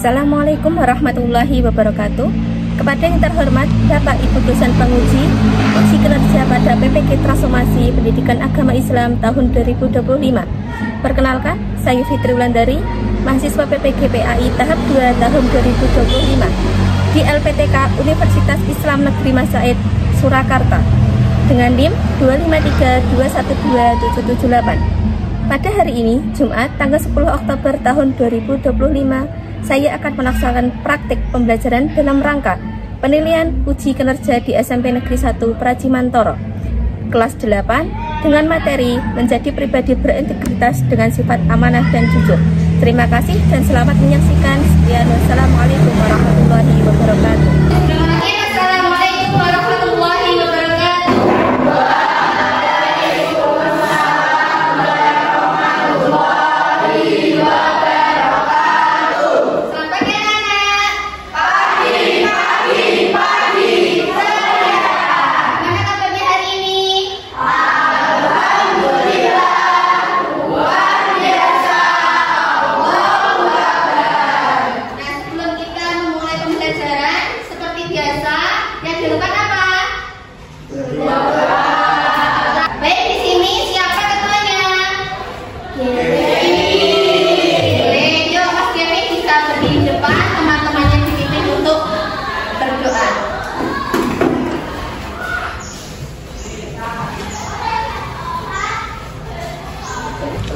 Assalamualaikum warahmatullahi wabarakatuh. Kepada yang terhormat Bapak Ibu dosen penguji uji kinerja pada PPG Transformasi Pendidikan Agama Islam tahun 2025. Perkenalkan, saya Fitri Wulandari, mahasiswa PPG PAI tahap 2 tahun 2025 di LPTK Universitas Islam Negeri Mas Said, Surakarta dengan NIM 253212778. Pada hari ini, Jumat, tanggal 10 Oktober tahun 2025, saya akan melaksanakan praktik pembelajaran dalam rangka penilaian uji kinerja di SMP Negeri 1 Praji Mantoro, kelas 8, dengan materi menjadi pribadi berintegritas dengan sifat amanah dan jujur. Terima kasih dan selamat menyaksikan. Sekian, wassalamualaikum warahmatullahi wabarakatuh. Assalamualaikum warahmatullahi wabarakatuh.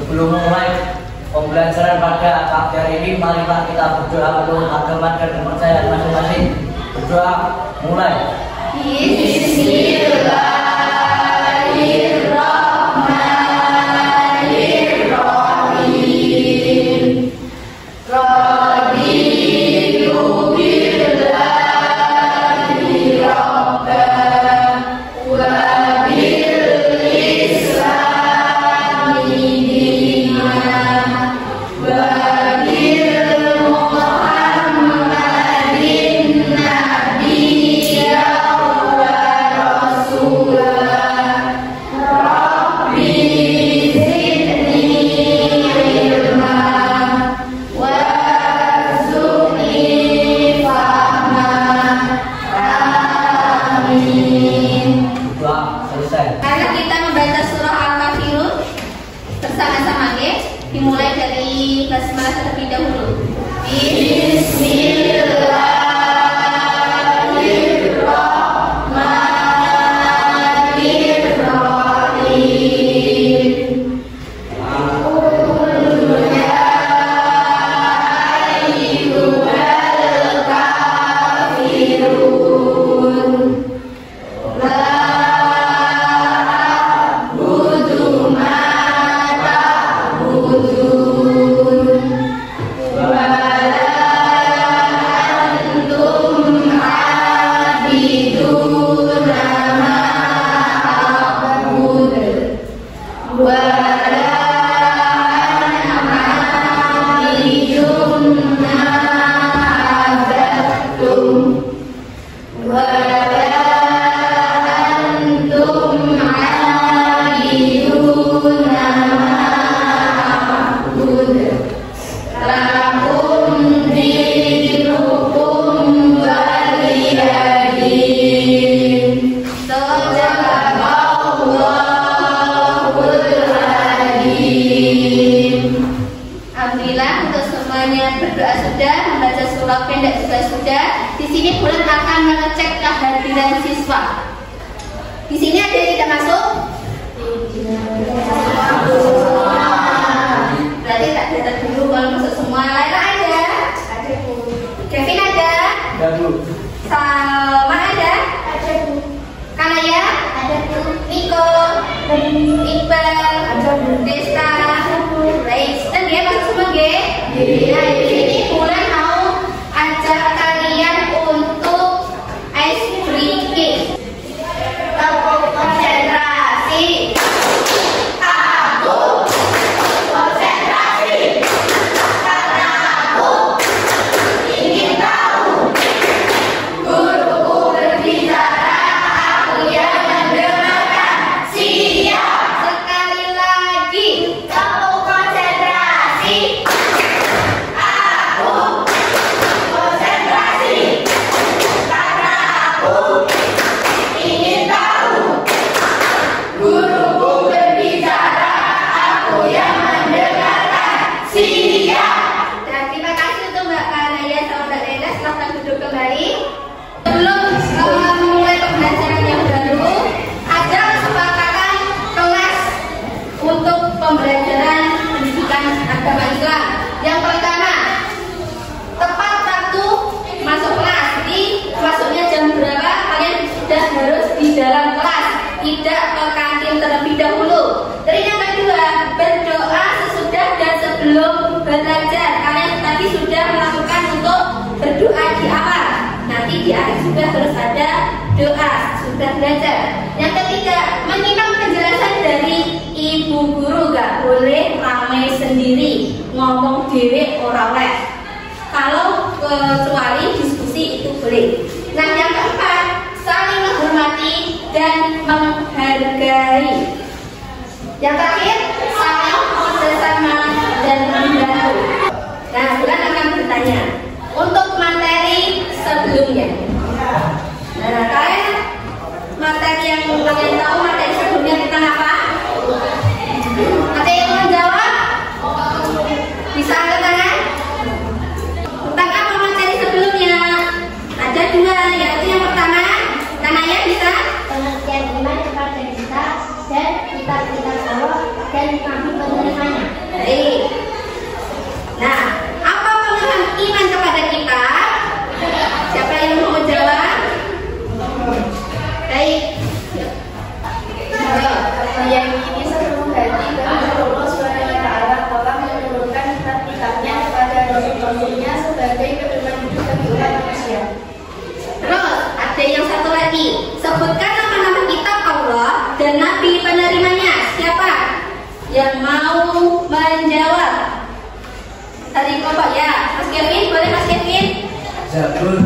Sebelum mulai pembelajaran pada pagi hari ini, marilah kita berdoa menurut agama dan kepercayaan masing-masing. Berdoa, mulai. Bismillahirrahmanirrahim. Raditu billahi rabban wa Karena kita membaca surah Al-Kafirun bersama-sama, ya. Dimulai dari basmalah terlebih dahulu. Bismillahirrahmanirrahim. Alhamdulillah, untuk semuanya berdoa sudah, membaca surah pendek juga sudah. Di sini Bulan akan mengecek kehadiran siswa. Di sini ada yang tidak masuk? Berarti tak data dulu. Kalau masuk semua, Laila ada? Ada, Bu. Kevin ada? Ada, Bu. Salma ada? Ada, Bu. Kanaya? Ada, Bu. Niko? Iqbal? Ada, Bu. Desta? Baik, dan dia masuk semua, G? Nah, di sini Bulan mau ajak kalian untuk ice breaking. Konsentrasi. Aku konsentrasi. Karena aku ingin tahu guruku berdoa, sudah belajar. Yang ketiga, menyimak penjelasan dari ibu guru, gak boleh ramai sendiri, ngomong dewe ora oleh. Kalau kecuali diskusi itu boleh. Nah, yang keempat, saling menghormati dan menghargai. Yang terakhir, saling bersama dan membantu. Nah, bulan akan bertanya untuk materi sebelumnya. Nah, kalian materi yang kalian tahu materi sebelumnya tentang apa? Ada yang mau jawab? Bisa angkat tangan? Tentang apa materi sebelumnya? Ada dua, yaitu yang pertama, Kanaya bisa? Pengertian iman kepada kita dan kitab-kitab Allah dan nabi penerimanya. Baik. Nah, apa pemahaman iman kepada kita? Siapa yang mau jawab? Baik. Yang ini sebelum haji dan Allah SWT telah menurunkan kitab-kitabnya kepada rasul-rasulnya sebagai pedoman hidup bagi umat manusia. Terus ada yang satu lagi. Sebutkan nama-nama kitab Allah dan nabi penerimanya. Siapa yang mau menjawab? Dari kelompok ya, Mas Kevin, boleh Mas Kevin? Zabur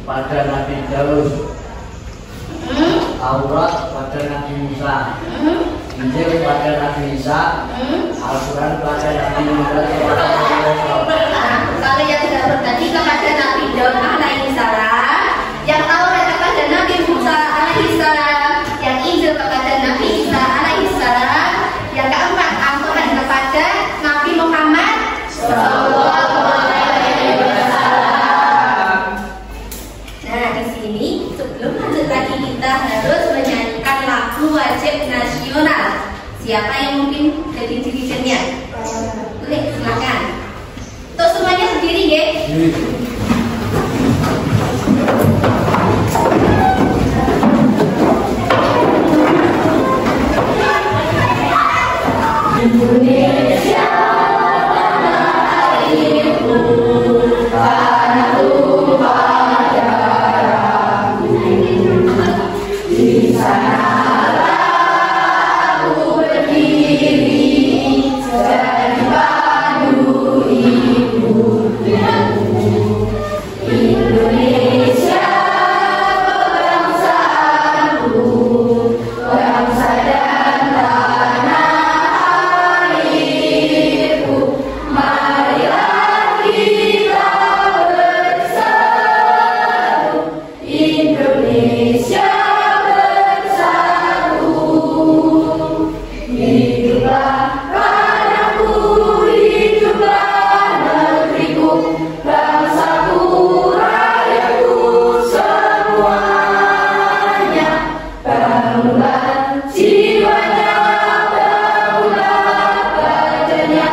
pada Nabi Daud, Taurat pada Nabi Musa, Injil pada Nabi Isa, Al-Quran pada Nabi Muhammad. Nah, kalau yang sudah berbagi kepada Nabi Daud alaihissalam, yang Taurat kepada Nabi Musa alaihissalam, yang Injil kepada Nabi Isa alaihissalam, yang keempat Al-Quran kepada Nabi Muhammad sallallahu alaihi wasallam. Nah, di sini sebelum lanjut lagi kita harus menyanyikan lagu wajib nasional. Siapa yang mungkin jadi dirijennya? Boleh, silakan. Terus semuanya sendiri, ya? Indonesia tanah airku, tanah tumpah darahku. Di sanalah aku berdiri dan padu ibuku. Indonesia bangsaku, bangsa dan tanah airku. Marilah kita bersatu, Indonesia bersatu. Hiduplah tanahku, hiduplah negeriku, bangsaku, rakyatku semuanya. Bangunlah jiwanya, bangunlah badannya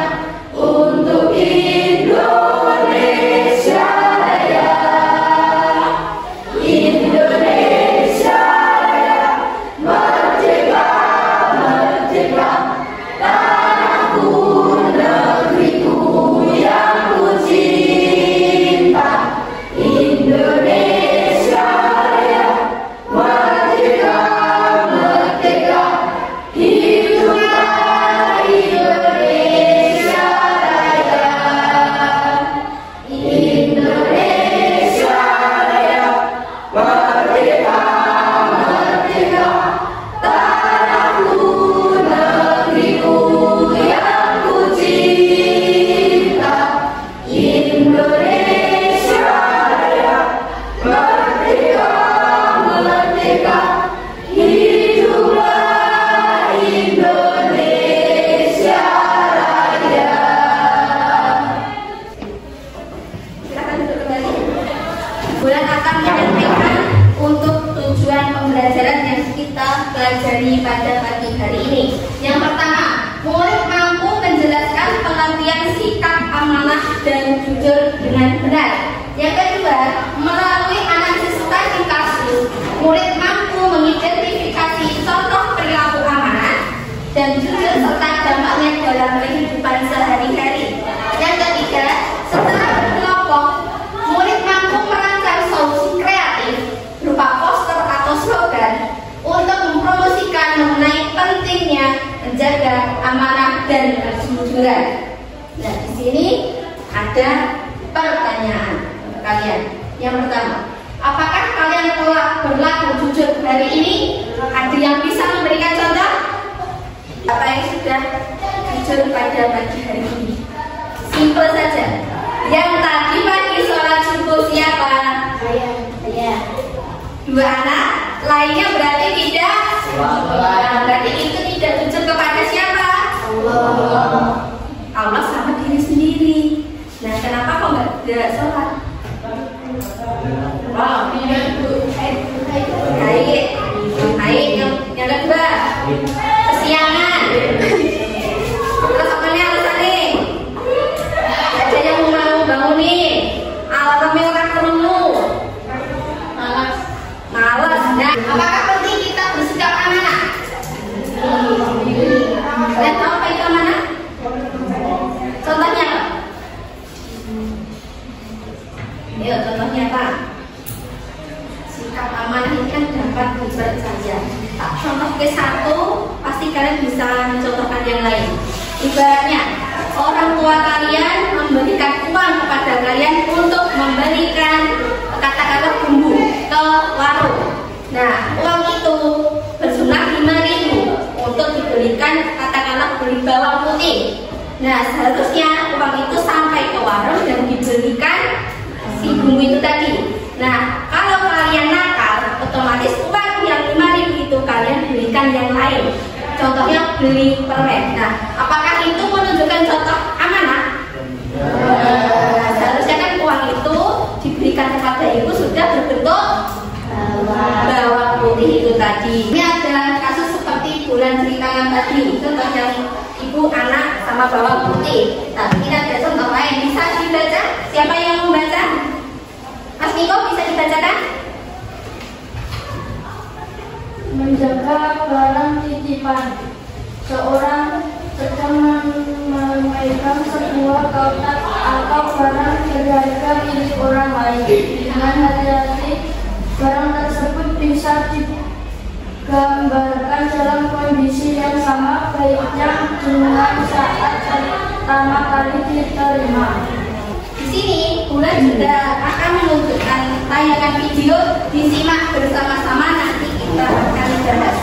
untuk Indonesia Raya. Indonesia Raya, merdeka, merdeka, tanahku, negeriku yang ku cinta. Indonesia Raya, merdeka, merdeka, hiduplah Indonesia Raya. Indonesia Raya, merdeka, merdeka, tanahku, negeriku yang ku cinta. Indonesia Raya, merdeka, merdeka, hiduplah Indonesia Raya. Silakan duduk kembali. Bulan akan menyampaikan untuk tujuan pembelajaran yang kita pelajari pada pagi hari ini. Yang pertama, murid mampu menjelaskan pengertian sikap amanah dan jujur dengan benar. Yang kedua, melalui analisis tadi kasus, murid mampu mengidentifikasi contoh perilaku amanah dan jujur serta dampaknya dalam kehidupan sehari-hari. Yang ketiga, setelah berkelompok, murid mampu merancang solusi kreatif berupa poster atau slogan untuk mempromosikan mengenai pentingnya menjaga amanah dan kejujuran. Nah, di sini ada pertanyaan untuk kalian. Yang pertama, apakah kalian telah berlaku jujur hari ini? Ada yang bisa memberikan contoh? Apa yang sudah jujur pada pagi hari ini? Simple saja. Yang tadi pagi sholat subuh siapa? Saya. Dua anak. Lainnya berarti tidak. Berarti itu tidak jujur kepada siapa? Allah. Allah sama diri sendiri. Nah, kenapa kok nggak sholat? Baik. Yang kedua, kesiangan. Terus apa nih alasannya? Ada yang mau bangunin, alarmnya orang perlu. Malas. Nah, apakah penting kita bersikap amanah? Kalian tahu apa itu amanah? Contohnya apa? Ayo, contohnya apa? Sikap amanah ini kan dapat dipercaya. Tak contoh ke satu, pasti kalian bisa mencontohkan yang lain. Ibaratnya, orang tua kalian memberikan uang kepada kalian untuk memberikan katakanlah bumbu ke warung. Nah, uang itu berjumlah 5.000 untuk dibelikan katakanlah beli bawang putih. Nah, seharusnya uang itu sampai ke warung dan dibelikan si bumbu itu tadi. Nah, kalau kalian nakal, otomatis uang yang 5.000 itu kalian belikan yang lain. Contohnya beli permen. Nah, apakah itu menunjukkan contoh amanah? Nah, seharusnya kan uang itu diberikan kepada ibu sudah berbentuk bawang putih itu tadi. Ini ada kasus seperti bulan ceritakan tadi. Contoh yang ibu, anak, sama bawang putih. Tapi ini ada contoh lain. Bisa dibaca? Siapa yang membaca? Mas Niko, bisa dibacakan? Menjaga barang titipan. Seorang sedang memegang sebuah kotak atau barang berharga milik orang lain. Dengan hati-hati, barang tersebut bisa digambarkan dalam kondisi yang sama, baiknya dengan saat pertama kali diterima. Di sini Bulan juga akan menunjukkan tayangan video, disimak bersama-sama, nanti kita akan bahas.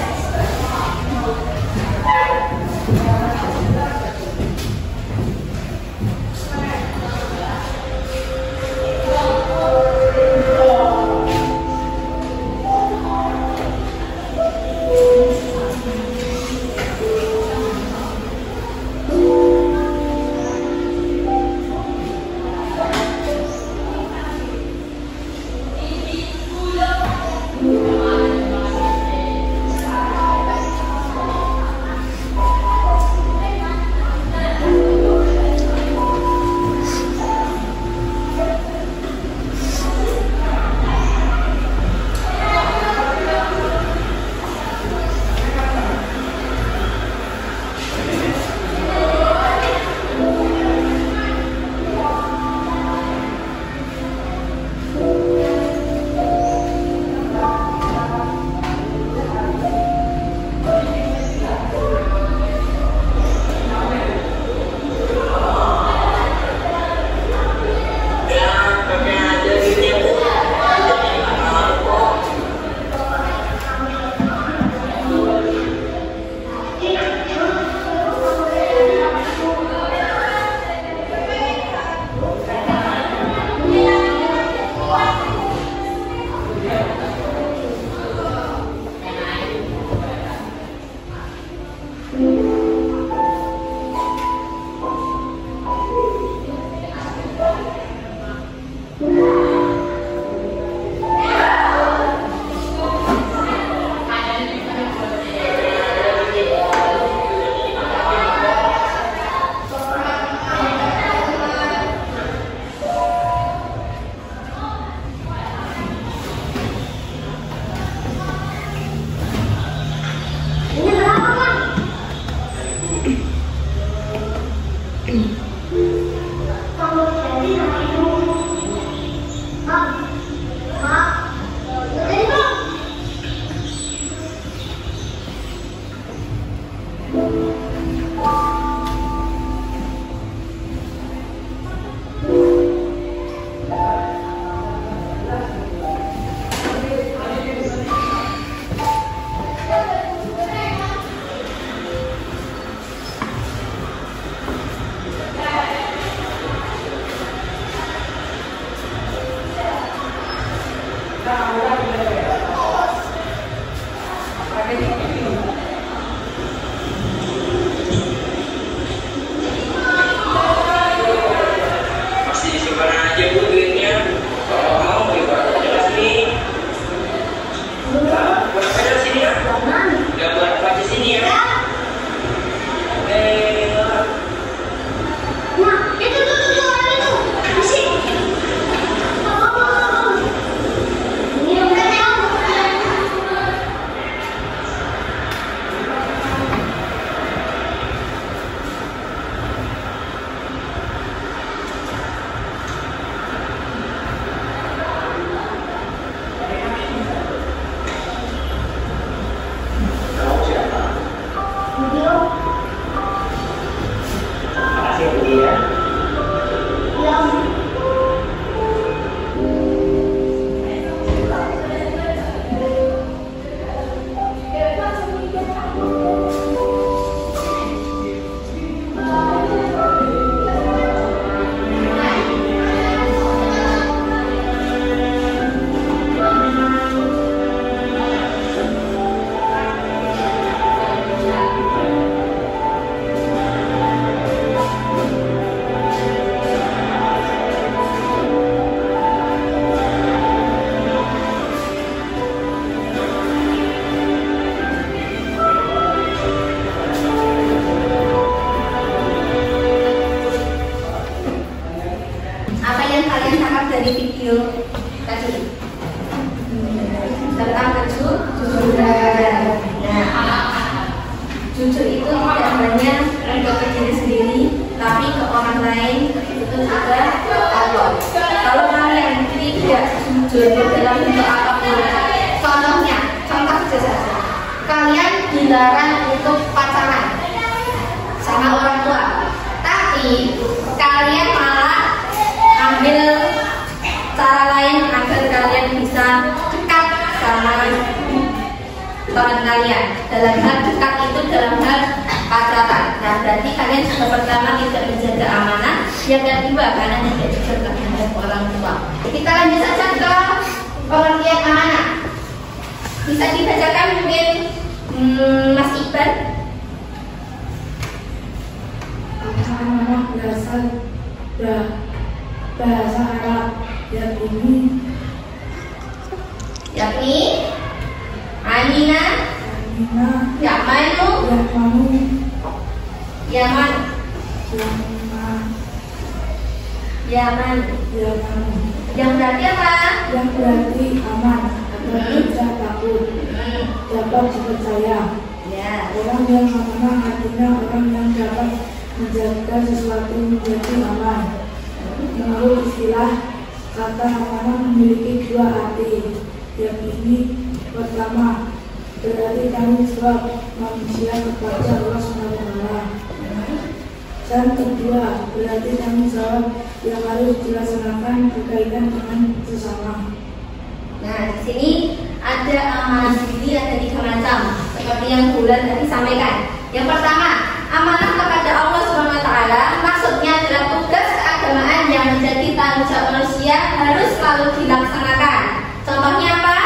kejujuran. Nah, jujur itu tidak hanya untuk diri sendiri, tapi ke orang lain itu juga Allah. Kalau kalian tidak jujur dalam bentuk apapun, contohnya, contoh saja, kalian dilarang untuk pacaran sama orang tua, tapi kalian malah ambil cara lain agar kalian bisa dekat sama teman kalian. Dalam hal dekat itu dalam hal pacaran. Nah, berarti kalian sudah pertama tidak menjaga amanah, yang kedua karena tidak jujur terhadap orang tua. Kita lanjut saja ke pengertian amanah. Bisa dibacakan mungkin Mas Iqbal. Amanah berasal dari bahasa Arab yakni Amina, Yamanu, Yaman. Yang berarti apa? Yang berarti aman, tidak takut, dapat dipercaya. Ya. Orang yang amanah artinya orang yang dapat menjaga sesuatu menjadi aman. Menurut istilah, kata amanah memiliki dua arti, yakni pertama, berarti tanggung jawab manusia kepada Allah SWT. Dan kedua, berarti tanggung jawab yang harus dilaksanakan berkaitan dengan sesama. Nah, di sini ada amanah sendiri, ada 3 macam, seperti yang bulan tadi sampaikan. Yang pertama, amanah kepada Allah SWT, maksudnya adalah tugas keagamaan yang menjadi tanggung jawab manusia harus selalu dilaksanakan. Contohnya apa?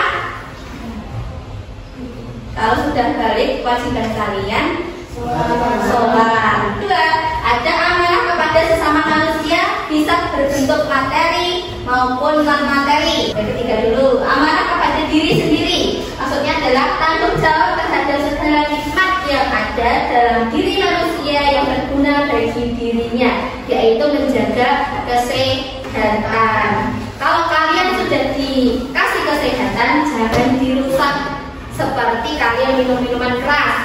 Kalau sudah balik, kewajiban kalian sholat. Kedua, ada amanah kepada sesama manusia, bisa berbentuk materi maupun non materi. Yang ketiga dulu, amanah kepada diri sendiri, maksudnya adalah tanggung jawab terhadap segala nikmat yang ada dalam diri manusia yang berguna bagi dirinya, yaitu menjaga kesehatan. Kalau kalian sudah dikasih kesehatan, jangan dirusak seperti kalian minum minuman keras.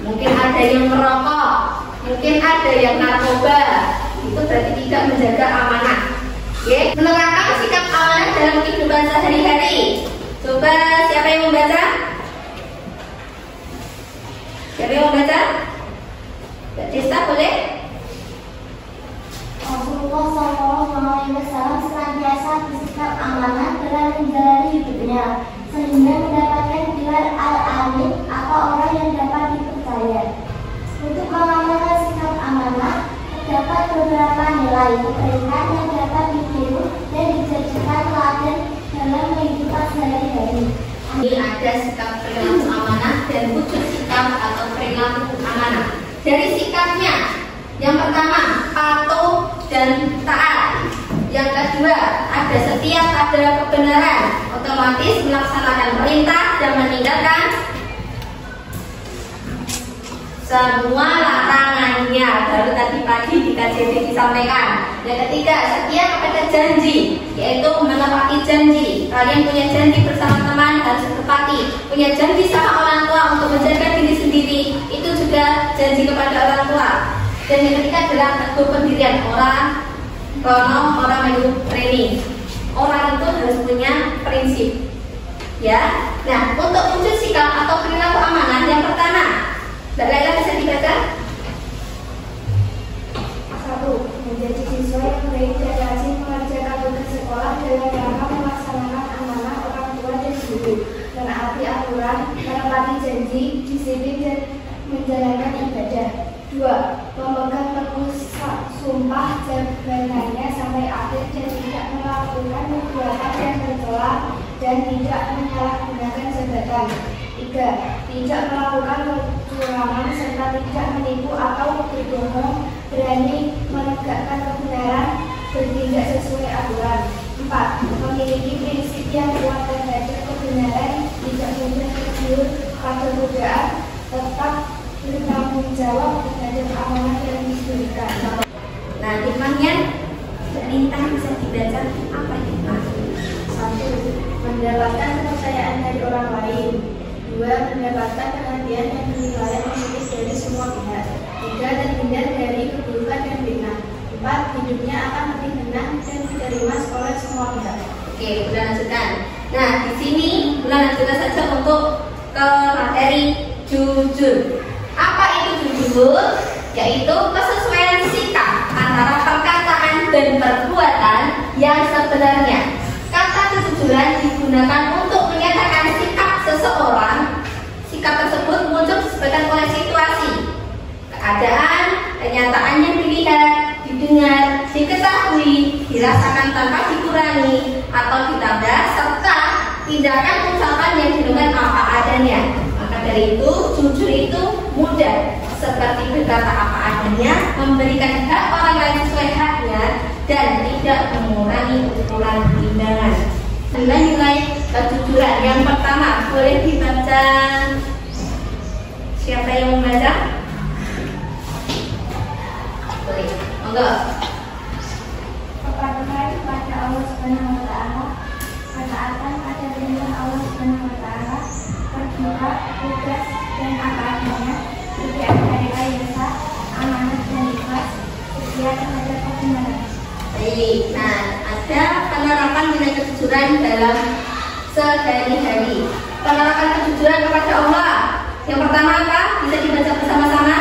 Mungkin ada yang merokok, mungkin ada yang narkoba. Itu berarti tidak menjaga amanah. Oke, menerapkan sikap amanah dalam kehidupan sehari-hari. Coba siapa yang membaca? Siapa yang membaca? Mbak Desta boleh? Rasulullah SAW senantiasa bersikap amanah dalam menjalani hidupnya, sehingga mendapatkan gelar al-amin atau orang yang dapat dipercaya. Untuk mengamalkan sikap amanah, terdapat beberapa nilai kebaikan yang dapat ditiru dan dijadikan teladan dalam kehidupan sehari-hari. Ini ada sikap perilaku amanah dan wujud sikap atau perilaku amanah. Dari sikapnya, yang pertama patuh dan taat. Yang kedua, ada setia pada kebenaran, otomatis melaksanakan perintah dan meninggalkan semua larangannya. Baru tadi pagi di KJD disampaikan. Yang ketiga, setia kepada janji, yaitu menepati janji. Kalian punya janji bersama teman harus ditepati. Punya janji sama orang tua untuk menjaga diri sendiri, itu juga janji kepada orang tua. Dan yang ketiga adalah teguh pendirian orang. Kalau orang itu training, orang itu harus punya prinsip, ya. Nah, untuk wujud sikap atau perilaku amanah, yang pertama, Mbak Laila bisa dibaca? 1. Menjadi siswa yang baik dan rajin mengerjakan tugas sekolah dalam rangka melaksanakan amanah orang tua dan guru, menaati aturan, menepati janji, disiplin dan menjalankan ibadah. 2. Memegang teguh sumpah jabatannya sampai akhir dan tidak melakukan perbuatan yang tercela dan tidak menyalahgunakan jabatan. 3. Tidak melakukan kecurangan serta tidak menipu atau berbohong, berani menegakkan kebenaran, bertindak sesuai aturan. 4. Memiliki prinsip yang kuat terhadap kebenaran, tidak mudah tergiur pada godaan, tetap bertanggung jawab terhadap amanah yang diberikan. Nah, hikmahnya Mbak Lintang bisa dibaca apa hikmah? 1. mendapatkan kepercayaan dari orang lain. 2. Mendapatkan perhatian dan penilaian positif dari semua pihak. 3. Terhindar dari keburukan dan fitnah. 4. Hidupnya akan lebih tenang dan diterima oleh semua pihak. Oke, udah lanjutkan. Nah, di sini udah lanjutkan saja untuk ke materi jujur. Apa itu jujur? Yaitu kesesuaian sikap antara perkataan dan perbuatan yang sebenarnya. Kata kejujuran digunakan untuk menyatakan sikap seseorang. Sikap tersebut muncul disebabkan oleh situasi, keadaan, kenyataan yang dilihat, didengar, diketahui, dirasakan tanpa dikurangi atau ditambah, serta tindakan ucapan yang dilakukan apa adanya. Maka dari itu, jujur itu mudah, seperti berkata apa adanya, memberikan hak orang lain sesuai haknya, dan tidak mengurangi ukuran timbangan. Nilai-nilai kejujuran yang pertama, boleh dibaca. Siapa yang membaca? Boleh, monggo. Kepatuhan kepada Allah Subhanahu wa taala, ketaatan pada perintah Allah Subhanahu wa taala, berbuat tugas dan apa adanya, tidak ada rekayasa, amanah dan ikhlas, setia terhadap kebenaran. Baik, nah ada penerapan nilai kejujuran dalam sehari-hari. Penerapan kejujuran kepada Allah. Yang pertama apa? Bisa dibaca bersama-sama.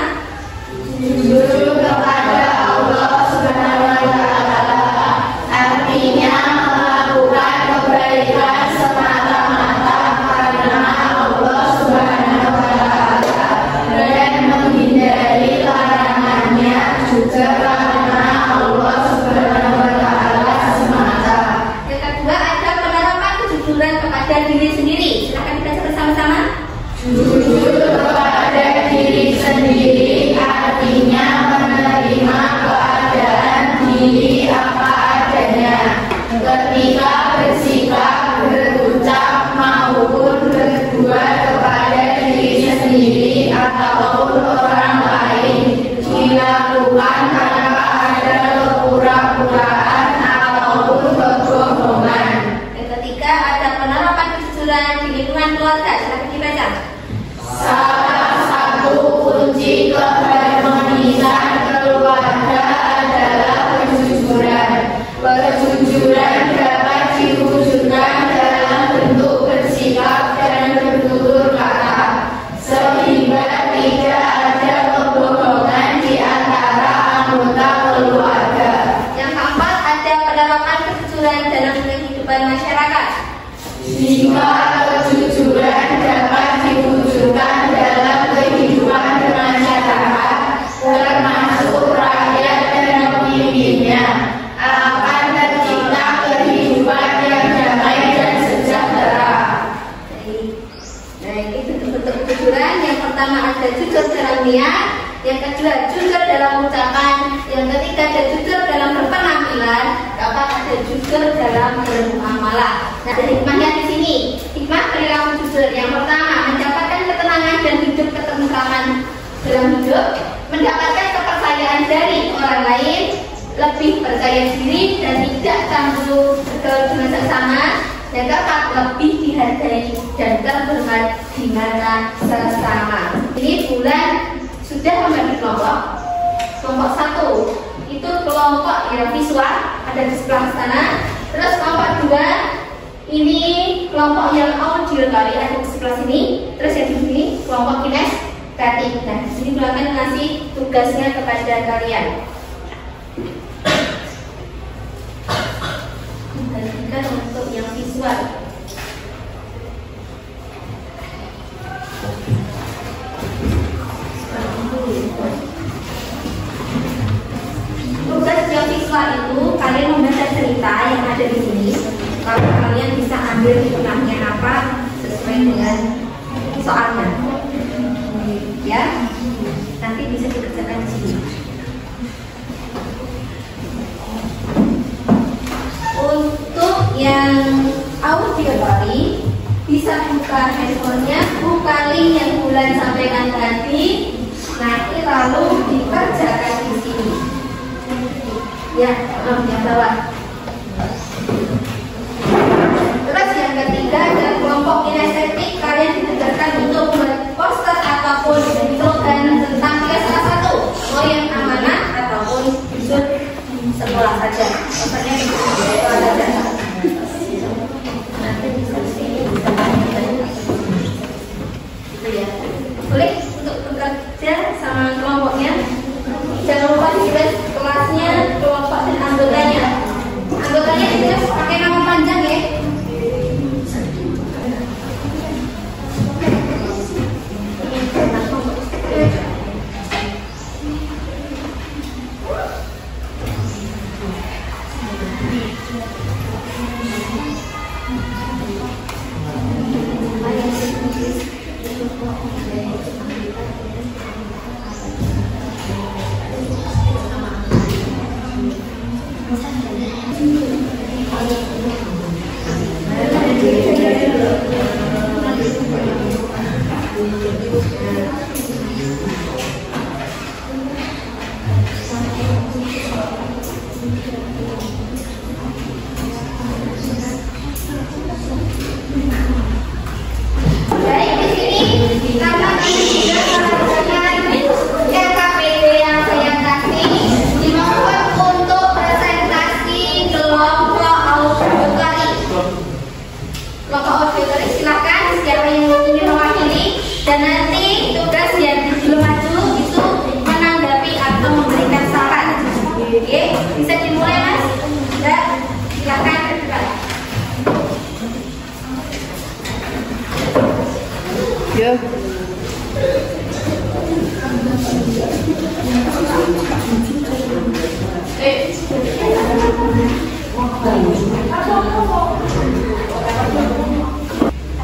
Jujur kepada Allah Subhanahu wa taala artinya melakukan kebaikan semata-mata karena Allah Subhanahu wa taala dan menghindari larangannya juga karena Allah Subhanahu wa taala semata. Yang kedua ada penerapan kejujuran kepada diri sendiri. Silakan dibaca bersama-sama. Jujur kepada diri sendiri artinya menerima keadaan diri apa adanya. Ketika bersikap, berucap maupun berbuat kepada diri sendiri ataupun orang lain dilakukan tanpa ada kepura-puraan ataupun kebohongan. Yang ketiga ada penerapan kejujuran di lingkungan keluarga. Silakan dibaca. Salah satu kunci keharmonisan keluarga adalah kejujuran. Kejujuran dapat diwujudkan dalam bentuk bersikap dan bertutur kata, sehingga tidak ada kebohongan di antara anggota keluarga. Yang keempat ada penerapan kejujuran dalam kehidupan masyarakat. Jika kejujuran dapat diwujudkan dalam kehidupan masyarakat, termasuk rakyat dan pemimpinnya, akan tercipta kehidupan yang damai dan sejahtera. Nah, ini bentuk-bentuk kejujuran. Yang pertama ada jujur dalam niat, yang kedua jujur dalam ucapan, yang ketiga ada jujur dalam berpenampilan, keempat ada jujur dalam bermuamalah. Nah, ada hikmahnya di sini. Hikmah perilaku jujur. Yang pertama, mendapatkan ketenangan dan hidup ketentraman dalam hidup, mendapatkan kepercayaan dari orang lain, lebih percaya diri dan tidak canggung bergaul dengan sesama. Yang keempat, lebih dihargai dan terhormat di mata sesama. Ini bulan sudah membagi kelompok. Kelompok 1 itu kelompok yang visual, ada di sebelah sana. Terus kelompok 2 ini kelompok yang auditory, ada di sebelah sini. Terus yang di sini kelompok kinestetik. Nah, di sini akan ngasih tugasnya kepada kalian. Kita untuk yang visual. Tugas yang visual itu kalian membaca cerita yang ada di sini. Kalau kalian bisa ambil hikmahnya apa sesuai dengan soalnya, ya nanti bisa dikerjakan di sini. Untuk yang auditory bisa buka handphonenya, buka link yang bulan sampaikan tadi, nanti lalu dikerjakan di sini. Ya, yang bawah. Terus yang ketiga adalah kelompok kinestetik. Kalian diajarkan untuk membuat poster ataupun slogan tentang salah satu mau yang amanah ataupun bisul sekolah saja. Posternya di sekolah saja. Nanti diskusi itu ya. Boleh untuk bekerja sama kelompoknya. Jangan lupa ditulis kelasnya, kelompok dan anggotanya. Anggotanya ditulis pakai nama panjang ya. Dan nanti tugas yang belum maju itu menanggapi atau memberikan saran. Oke, bisa dimulai mas? Sudah, silakan. Ya.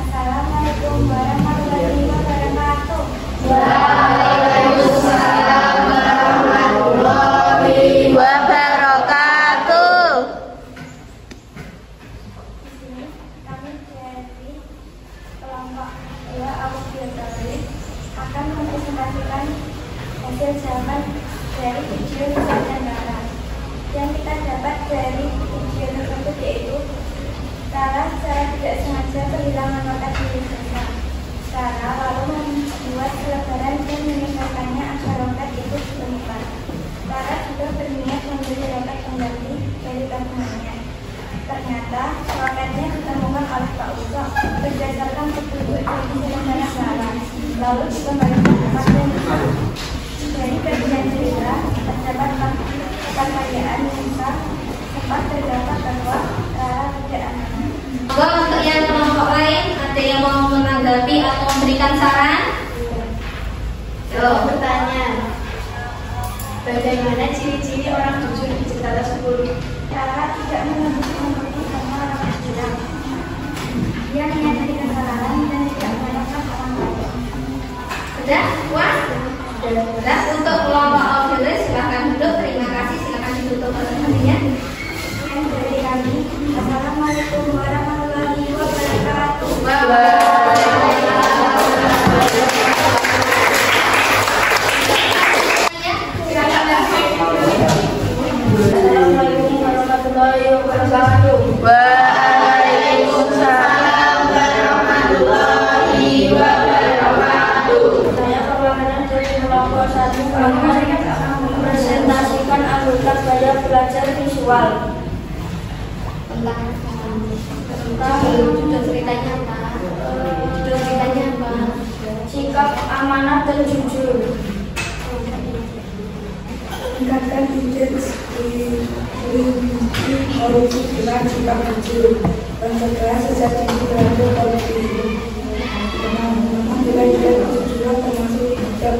Assalamualaikum warahmatullahi wabarakatuh. Waalaikumsalam warahmatullahi wabarakatuh. Kami dari kelompok 2 Audiotoris akan mempresentasikan hasil jawaban dari video Nusantara. Yang kita dapat dari video tersebut yaitu Sarah secara tidak sengaja kehilangan nota di Indonesia. Sarah lalu membuat selebaran dan meninggalkannya agar dompet itu ditemukan. Sarah juga berniat membeli dompet pengganti dari tabungannya. Ternyata dompetnya ditemukan oleh Pak Uso berdasarkan petunjuk dari sementara Sarah. Lalu dikembalikan kepada Nisa. Dari bagian cerita terdapat pertanyaan Nisa sempat terdapat bahwa Sarah tidak amanah. Untuk yang kelompok lain ada yang mau menanggapi atau memberikan saran? Jawab pertanyaan. Bagaimana ciri-ciri orang jujur di Jendela 10? Sarah tidak menutup sama orang bilang. Dia menyadari kesalahan dan tidak menyalahkan orang lain. Sudah? Puas? Sudah. Untuk kelompok audiolis silahkan duduk. Terima kasih. Silahkan ditutup presentasinya. Sekian dari kami. Assalamualaikum warahmatullahi wabarakatuh. Assalamualaikum warahmatullahi wabarakatuh. Waalaikumsalam warahmatullahi wabarakatuh. Saya perwakilan dari kelompok 1 mempresentasikan anggota gaya belajar visual. Tentang judul ceritanya apa? Judul ceritanya apa? Sikap amanah dan jujur. Tingkatkan intensity korupsi dengan sikap jujur dan bergerak sejak dini terhadap korupsi. Menjaga kejujuran termasuk tidak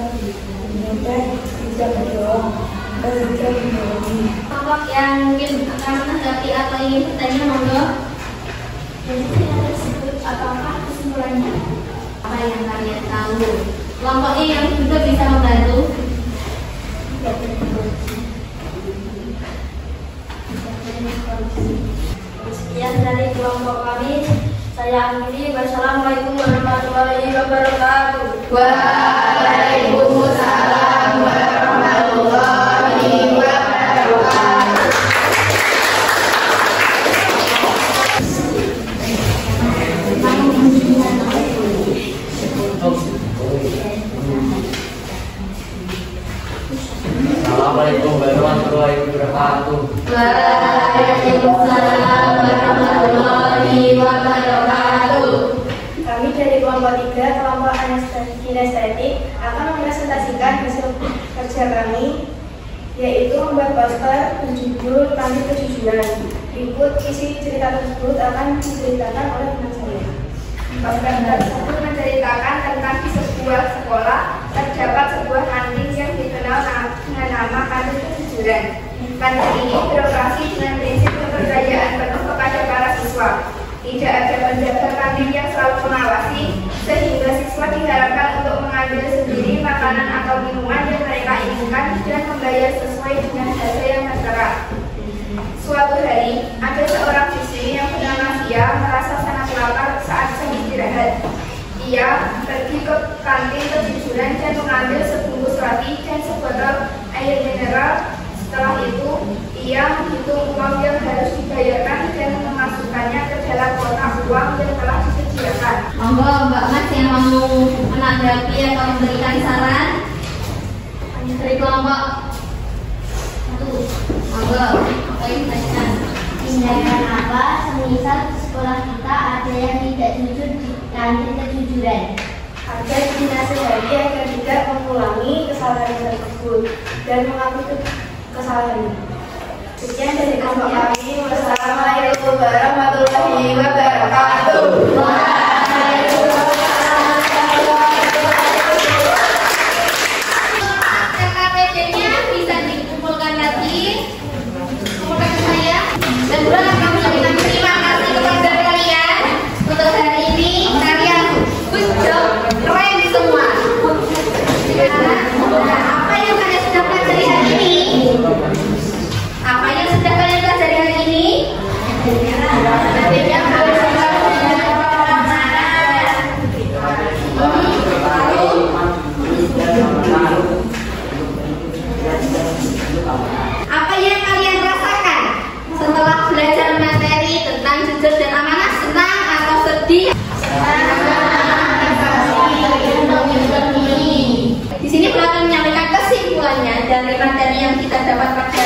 menyontek, tidak berbohong, dan tidak membohongi. Kelompok yang mungkin akan menanggapi atau ingin bertanya monggo. Jadi yang tersebut apakah kesimpulannya? Apa yang kalian tahu? Kelompoknya yang juga bisa membantu. Sekian dari kelompok kami. Saya akhiri. Wassalamualaikum warahmatullahi wabarakatuh. Waalaikumsalam warahmatullahi wabarakatuh. Waalaikumsalam warahmatullahi wabarakatuh. Kami dari kelompok 3, kelompok kinestetik akan mempresentasikan hasil kerja kami, yaitu membuat poster berjudul Panti Kejujuran. Berikut isi cerita tersebut akan diceritakan oleh teman saya. Poster tersebut menceritakan tentang di sebuah sekolah terdapat sebuah kantin yang dikenal dengan nama Kantin Kejujuran. Kantin ini beroperasi dengan prinsip kepercayaan penuh kepada para siswa. Tidak ada penjaga kantin yang selalu mengawasi, sehingga siswa diharapkan untuk mengambil sendiri makanan atau minuman yang mereka inginkan dan membayar sesuai dengan harga yang tertera. Suatu hari, ada seorang siswi yang bernama Sia merasa sangat lapar saat jam istirahat. Ia pergi ke kantin Kejujuran dan mengambil sebungkus roti dan sebotol air mineral. Setelah itu, ia menghitung uang yang harus dibayarkan dan memasukkannya ke dalam kotak uang yang telah disediakan. Monggo Mbak Mas yang mau menanggapi atau memberikan saran dari kelompok 1. Monggo, apa yang ditanyakan? Tindakan apa semisal di sekolah kita ada yang tidak jujur di kantin kejujuran? Agar dinasihati agar tidak mengulangi kesalahan tersebut dan mengakui kesalahannya. Sekian dari kelompok kami. Wassalamualaikum warahmatullahi wabarakatuh. KKPD-nya bisa dikumpulkan lagi, kumpulkan ke saya. Dan juga kami ucapkan terima kasih kepada kalian untuk hari ini. Kalian good job, keren semua. Nah, apa yang kalian sudah pelajari hari ini? Apa yang sudah kalian pelajari hari ini? Apa yang kalian rasakan setelah belajar materi tentang jujur dan amanah? Senang atau sedih? Di sini Platon menyampaikan kesimpulannya dari materi yang kita dapat pada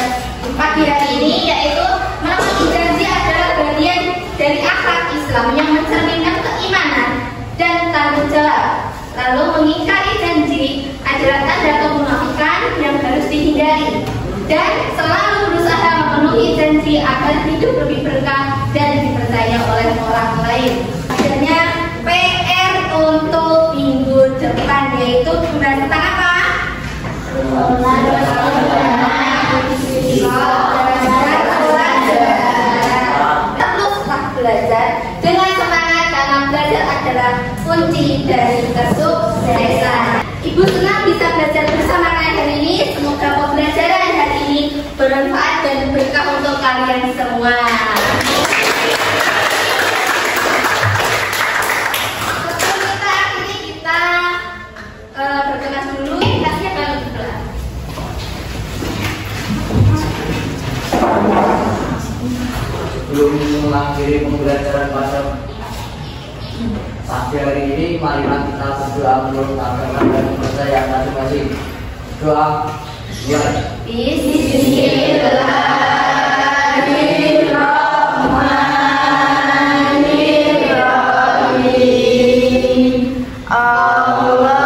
pagi hari ini, yaitu memenuhi janji adalah bagian dari akhlak Islam yang mencerminkan keimanan dan tanggung jawab. Lalu mengingkari janji adalah tanda kemunafikan yang harus dihindari, dan selalu berusaha memenuhi janji agar hidup lebih berkah dan dipercaya oleh orang lain. Adanya PR untuk minggu depan, yaitu bulan tentang apa? Teruslah belajar dengan semangat karena belajar adalah kunci dari kesuksesan. Ibu senang bisa belajar bersama kalian hari ini. Semoga pembelajaran hari ini bermanfaat dan berkah untuk kalian semua. Sebelum kita akhiri, kita berkenas dulu. Kita siapkan dulu. Sebelum mengakhiri pembelajaran pada pagi hari ini, marilah kita berdoa menurut agama dan kepercayaan masing-masing. Doa. Bismillahirrahmanirrahim. Allah